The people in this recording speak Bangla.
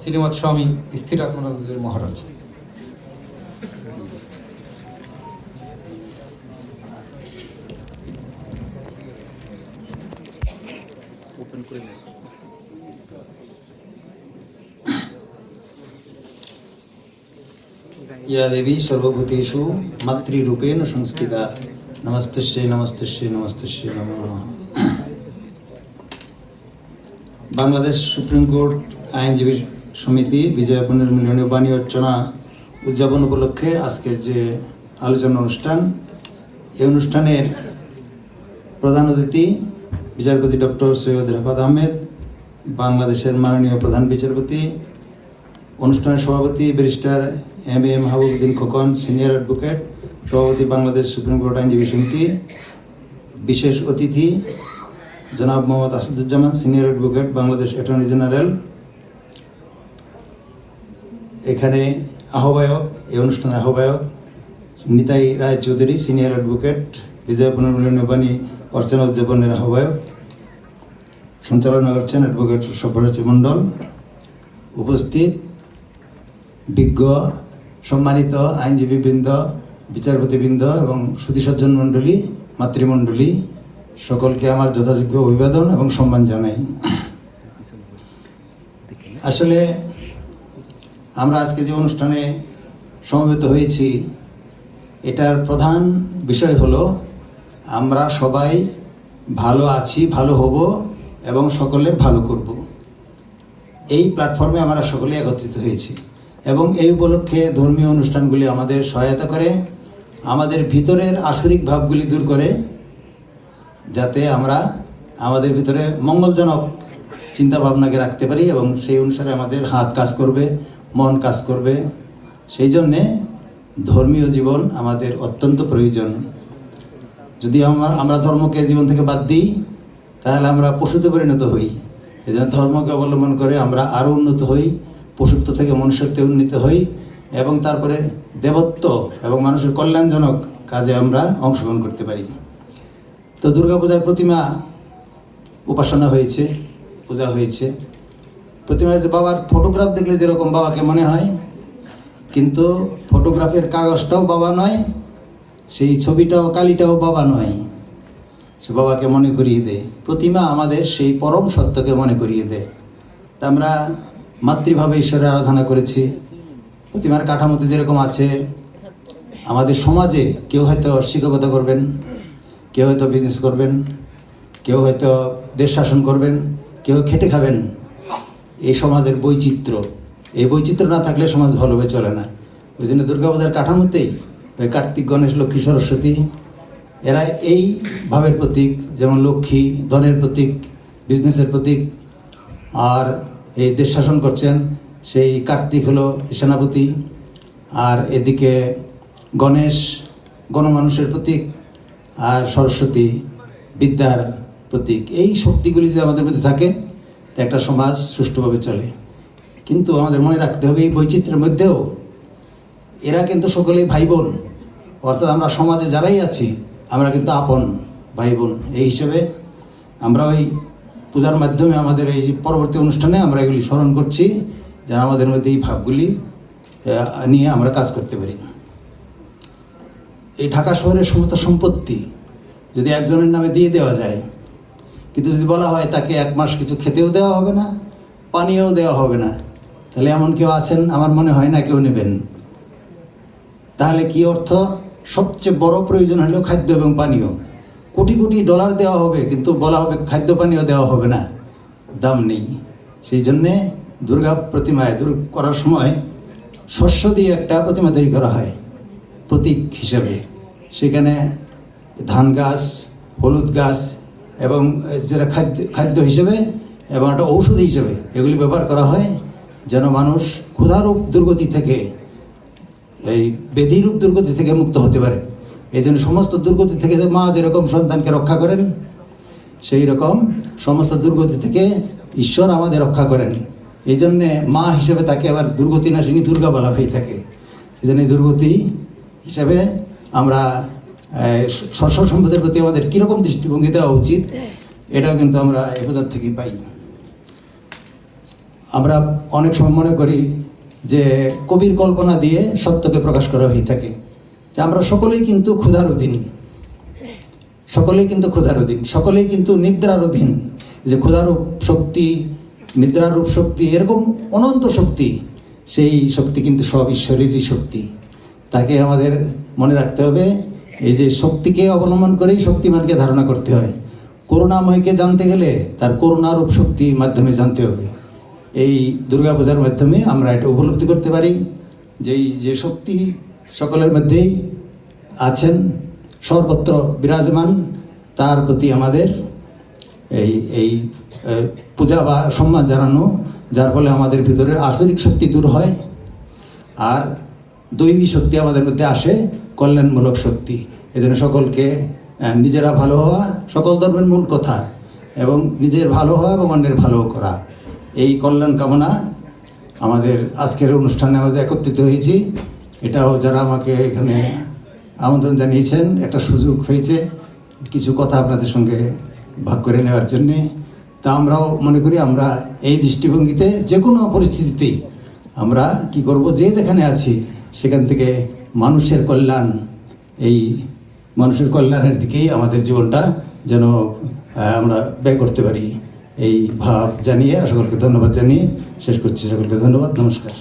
শ্রীমৎ স্বামী স্থিরাত্মানন্দ মহারাজ। या देवी सर्वभूतेषु मातृरूपेण संस्थिता नमस्तस्यै नमस्तस्यै नमस्तस्यै नमो नमः। বাংলাদেশ সুপ্রিম কোর্ট আইনজীবী সমিতি বিজয় পুনর্মিলনী বাণী অর্চনা উদযাপন উপলক্ষে আজকের যে আলোচনা অনুষ্ঠান, এই অনুষ্ঠানের প্রধান অতিথি বিচারপতি ডক্টর সৈয়দ রেফাত আহমেদ, বাংলাদেশের মাননীয় প্রধান বিচারপতি, অনুষ্ঠানের সভাপতি barrister M A Mahbubuddin Khokon, senior advocate, সভাপতি বাংলাদেশ সুপ্রিম কোর্ট আইনজীবী সমিতি, বিশেষ অতিথি জনাব Mohammad Asaduzzaman, senior advocate, Bangladesh attorney general, এখানে আহ্বায়ক, এই অনুষ্ঠানের আহ্বায়ক নিতাই রায় চৌধুরী, সিনিয়র অ্যাডভোকেট, বিজয় পুনর্মিলনী বাণী অর্চনা উদযাপনের আহ্বায়ক, সঞ্চালনা করছেন অ্যাডভোকেট সব্যসাচী মণ্ডল। উপস্থিত বিজ্ঞ সম্মানিত আইনজীবীবৃন্দ, বিচারপতিবৃন্দ এবং সুধীসজ্জন মণ্ডলী, মাতৃমণ্ডলী, সকলকে আমার যথাযোগ্য অভিবাদন এবং সম্মান জানাই। আসলে আমরা আজকে যে অনুষ্ঠানে সমবেত হয়েছি, এটার প্রধান বিষয় হলো আমরা সবাই ভালো আছি, ভালো হব এবং সকলের ভালো করব। এই প্ল্যাটফর্মে আমরা সকলে একত্রিত হয়েছি এবং এই উপলক্ষে ধর্মীয় অনুষ্ঠানগুলি আমাদের সহায়তা করে, আমাদের ভিতরের আসরিক ভাবগুলি দূর করে, যাতে আমরা আমাদের ভিতরে মঙ্গলজনক চিন্তাভাবনাকে রাখতে পারি এবং সেই অনুসারে আমাদের হাত কাজ করবে, মন কাজ করবে। সেই জন্যে ধর্মীয় জীবন আমাদের অত্যন্ত প্রয়োজন। যদি আমরা ধর্মকে জীবন থেকে বাদ দিই, তাহলে আমরা পশুতে পরিণত হই। এই জন্য ধর্মকে অবলম্বন করে আমরা আরও উন্নত হই, পশুত্ব থেকে মনুষ্যত্বে উন্নীত হই এবং তারপরে দেবত্ব এবং মানুষের কল্যাণজনক কাজে আমরা অংশগ্রহণ করতে পারি। তো দুর্গাপূজার প্রতিমা উপাসনা হয়েছে, পূজা হয়েছে। প্রতিমার বাবার ফটোগ্রাফ দেখলে যেরকম বাবাকে মনে হয়, কিন্তু ফটোগ্রাফের কাগজটাও বাবা নয়, সেই ছবিটাও কালিটাও বাবা নয়, সে বাবাকে মনে করিয়ে দেয়। প্রতিমা আমাদের সেই পরম সত্যকে মনে করিয়ে দেয়। তা আমরা মাতৃভাবে ঈশ্বরের আরাধনা করেছি। প্রতিমার কাঠামোতে যেরকম আছে, আমাদের সমাজে কেউ হয়তো শিক্ষকতা করবেন, কেউ হয়তো বিজনেস করবেন, কেউ হয়তো দেশ শাসন করবেন, কেউ খেটে খাবেন। এই সমাজের বৈচিত্র্য, এই বৈচিত্র্য না থাকলে সমাজ ভালোভাবে চলে না। ওই জন্য দুর্গাপূজার কাঠামোতেই ওই কার্তিক, গণেশ, লক্ষ্মী, সরস্বতী, এরা এই ভাবের প্রতীক। যেমন লক্ষ্মী ধনের প্রতীক, বিজনেসের প্রতীক, আর এই দেশ শাসন করছেন সেই কার্তিক হলো সেনাপতি, আর এদিকে গণেশ গণমানুষের প্রতীক, আর সরস্বতী বিদ্যার প্রতীক। এই শক্তিগুলি যদি আমাদের মধ্যে থাকে, একটা সমাজ সুষ্ঠুভাবে চলে। কিন্তু আমাদের মনে রাখতে হবে, এই বৈচিত্র্যের মধ্যেও এরা কিন্তু সকলেই ভাই বোন। অর্থাৎ আমরা সমাজে যারাই আছি, আমরা কিন্তু আপন ভাই বোন। এই হিসেবে আমরা ওই পূজার মাধ্যমে আমাদের এই যে পরবর্তী অনুষ্ঠানে আমরা এগুলি স্মরণ করছি, যেন আমাদের মধ্যে এই ভাবগুলি নিয়ে আমরা কাজ করতে পারি। এই ঢাকা শহরের সমস্ত সম্পত্তি যদি একজনের নামে দিয়ে দেওয়া যায়, কিন্তু যদি বলা হয় তাকে 1 মাস কিছু খেতেও দেওয়া হবে না, পানীয়ও দেওয়া হবে না, তাহলে এমন কেউ আছেন? আমার মনে হয় না কেউ নেবেন। তাহলে কি অর্থ? সবচেয়ে বড় প্রয়োজন হলো খাদ্য এবং পানীয়। কোটি কোটি ডলার দেওয়া হবে, কিন্তু বলা হবে খাদ্য পানীয় দেওয়া হবে না, দাম নেই। সেই জন্যে দুর্গা প্রতিমায় করার সময় শস্য দিয়ে একটা প্রতিমা তৈরি করা হয় প্রতীক হিসেবে। সেখানে ধান গাছ, হলুদ গাছ এবং যেটা খাদ্য হিসেবে এবং একটা ঔষধি হিসেবে এগুলি ব্যবহার করা হয়, যেন মানুষ ক্ষুধারূপ দুর্গতি থেকে, এই ব্যাধিরূপ দুর্গতি থেকে মুক্ত হতে পারে। এই জন্য সমস্ত দুর্গতি থেকে মা যেরকম সন্তানকে রক্ষা করেন, সেই রকম সমস্ত দুর্গতি থেকে ঈশ্বর আমাদের রক্ষা করেন। এই জন্যে মা হিসেবে তাকে আবার দুর্গতি নাশিনী দুর্গা বলা হয়ে থাকে। সেই জন্য দুর্গতি হিসাবে আমরা শস্য সম্পদের প্রতি আমাদের কীরকম দৃষ্টিভঙ্গি দেওয়া উচিত, এটাও কিন্তু আমরা এ পূজার থেকেই পাই। আমরা অনেক সময় মনে করি যে কবির কল্পনা দিয়ে সত্যকে প্রকাশ করা হয়ে থাকে, যে আমরা সকলেই কিন্তু ক্ষুধার অধীন, সকলেই কিন্তু ক্ষুধার অধীন, সকলেই কিন্তু নিদ্রার অধীন। যে ক্ষুধারূপ শক্তি, নিদ্রারূপ শক্তি, এরকম অনন্ত শক্তি, সেই শক্তি কিন্তু সব ঈশ্বরেরই শক্তি। তাকে আমাদের মনে রাখতে হবে। এই যে শক্তিকে অবলম্বন করেই শক্তিমানকে ধারণা করতে হয়। করুণাময়কে জানতে গেলে তার করুণারূপ শক্তির মাধ্যমে জানতে হবে। এই দুর্গাপূজার মাধ্যমে আমরা এটা উপলব্ধি করতে পারি যে এই যে শক্তি সকলের মধ্যেই আছেন, সর্বত্র বিরাজমান, তার প্রতি আমাদের এই পূজা বা সম্মান জানানো, যার ফলে আমাদের ভিতরের আসরিক শক্তি দূর হয় আর দৈবী শক্তি আমাদের মধ্যে আসে, কল্যাণমূলক শক্তি। এজন্য সকলকে নিজেরা ভালো হওয়া সকল ধর্মের মূল কথা, এবং নিজের ভালো হওয়া এবং অন্যের ভালো করা, এই কল্যাণ কামনা আমাদের আজকের অনুষ্ঠানে আমাদের একত্রিত হয়েছি। এটাও যারা আমাকে এখানে আমন্ত্রণ জানিয়েছেন, একটা সুযোগ হয়েছে কিছু কথা আপনাদের সঙ্গে ভাগ করে নেওয়ার জন্যে। তা আমরাও মনে করি আমরা এই দৃষ্টিভঙ্গিতে যে কোনো পরিস্থিতিতেই আমরা কি করব, যে যেখানে আছি সেখান থেকে মানুষের কল্যাণ, এই মানুষের কল্যাণের দিকেই আমাদের জীবনটা যেন আমরা ব্যয় করতে পারি, এই ভাব জানিয়ে সকলকে ধন্যবাদ জানিয়ে শেষ করছি। সকলকে ধন্যবাদ, নমস্কার।